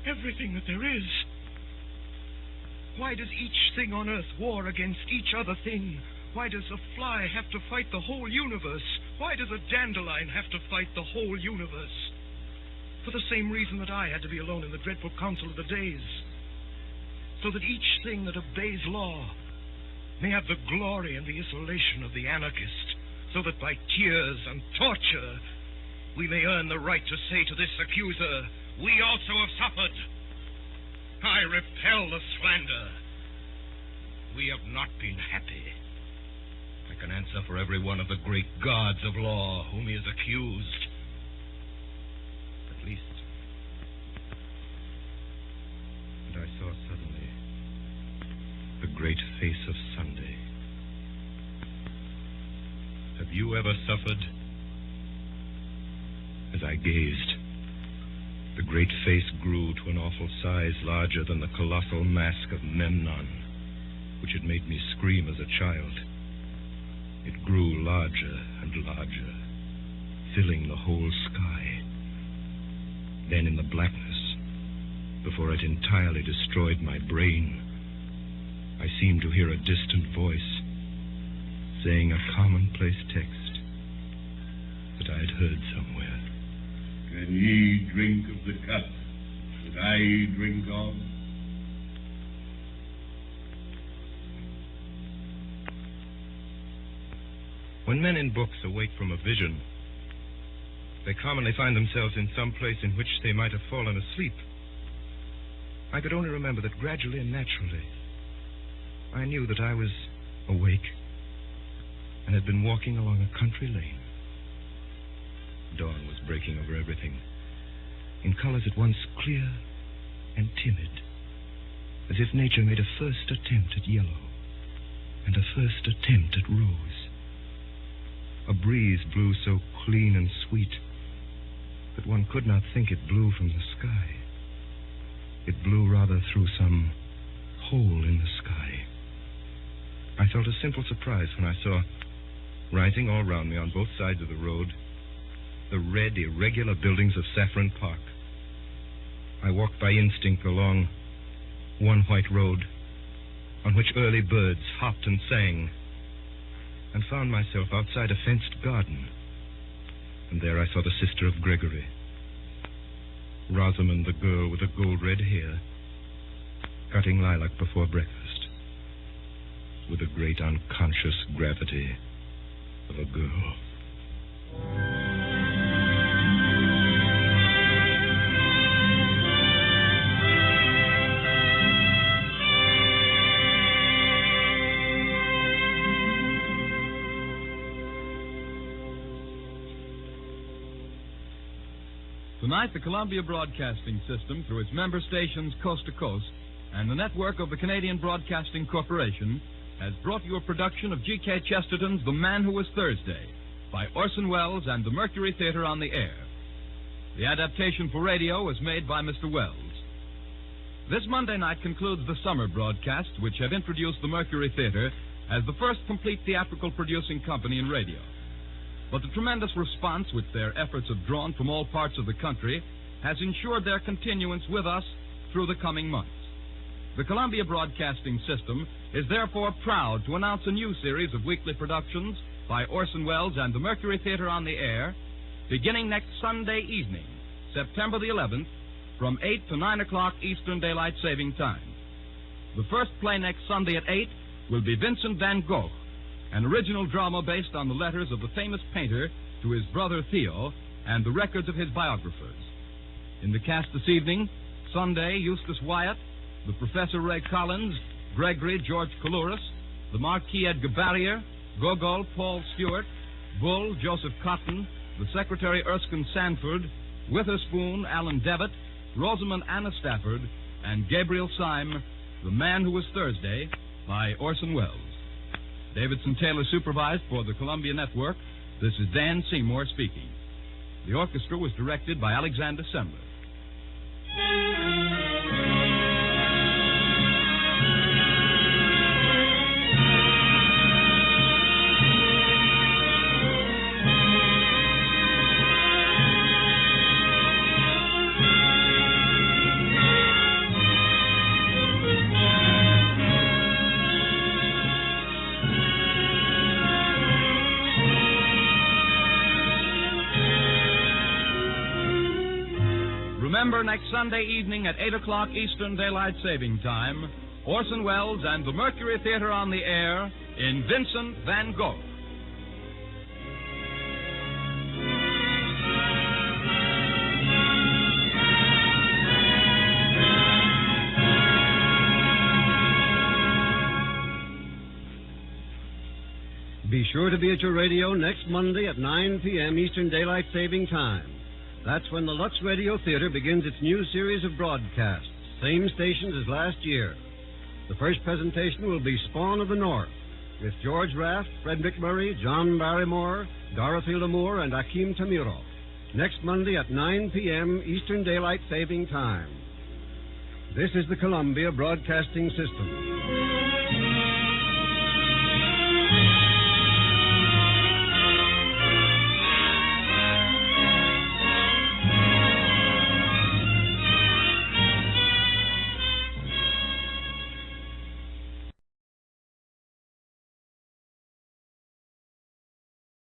Everything that there is. Why does each thing on earth war against each other thing? Why does a fly have to fight the whole universe? Why does a dandelion have to fight the whole universe? For the same reason that I had to be alone in the dreadful council of the days. So that each thing that obeys law may have the glory and the isolation of the anarchist. So that by tears and torture we may earn the right to say to this accuser, we also have suffered. I repel the slander. We have not been happy. I can answer for every one of the great gods of law whom he has accused. At least. And I saw suddenly the great face of Sunday. Have you ever suffered? As I gazed, the great face grew to an awful size larger than the colossal mask of Memnon, which had made me scream as a child. It grew larger and larger, filling the whole sky. Then in the blackness, before it entirely destroyed my brain, I seemed to hear a distant voice saying a commonplace text that I had heard somewhere. Can ye drink of the cup that I drink of? When men in books awake from a vision, they commonly find themselves in some place in which they might have fallen asleep. I could only remember that gradually and naturally I knew that I was awake and had been walking along a country lane. Dawn was breaking over everything, in colors at once clear and timid, as if nature made a first attempt at yellow and a first attempt at rose. A breeze blew so clean and sweet that one could not think it blew from the sky. It blew rather through some hole in the sky. I felt a simple surprise when I saw, rising all round me on both sides of the road, the red, irregular buildings of Saffron Park. I walked by instinct along one white road on which early birds hopped and sang, and found myself outside a fenced garden. And there I saw the sister of Gregory, Rosamond, the girl with the gold-red hair, cutting lilac before breakfast, with the great unconscious gravity of a girl. Tonight, the Columbia Broadcasting System, through its member stations coast to coast, and the network of the Canadian Broadcasting Corporation, has brought you a production of GK Chesterton's The Man Who Was Thursday, by Orson Welles and the Mercury Theater on the air. The adaptation for radio was made by Mr. Welles. This Monday night concludes the summer broadcasts, which have introduced the Mercury Theater as the first complete theatrical producing company in radio. But the tremendous response which their efforts have drawn from all parts of the country has ensured their continuance with us through the coming months. The Columbia Broadcasting System is therefore proud to announce a new series of weekly productions by Orson Welles and the Mercury Theater on the air, beginning next Sunday evening, September the 11th, from 8 to 9 o'clock Eastern Daylight Saving Time. The first play next Sunday at 8 will be Vincent van Gogh, an original drama based on the letters of the famous painter to his brother Theo and the records of his biographers. In the cast this evening, Sunday, Eustace Wyatt, the Professor Ray Collins, Gregory, George Coulouris, the Marquis Edgar Barrier, Gogol, Paul Stewart, Bull, Joseph Cotton, the Secretary Erskine Sanford, Witherspoon, Alan Devitt, Rosamond Anna Stafford, and Gabriel Syme, The Man Who Was Thursday, by Orson Welles. Davidson Taylor supervised for the Columbia Network. This is Dan Seymour speaking. The orchestra was directed by Alexander Semler. Remember, next Sunday evening at 8 o'clock Eastern Daylight Saving Time, Orson Welles and the Mercury Theater on the air in Vincent van Gogh. Be sure to be at your radio next Monday at 9 p.m. Eastern Daylight Saving Time. That's when the Lux Radio Theater begins its new series of broadcasts, same stations as last year. The first presentation will be Spawn of the North, with George Raft, Fred McMurray, John Barrymore, Dorothy Lamour, and Akim Tamirov. Next Monday at 9 p.m. Eastern Daylight Saving Time. This is the Columbia Broadcasting System.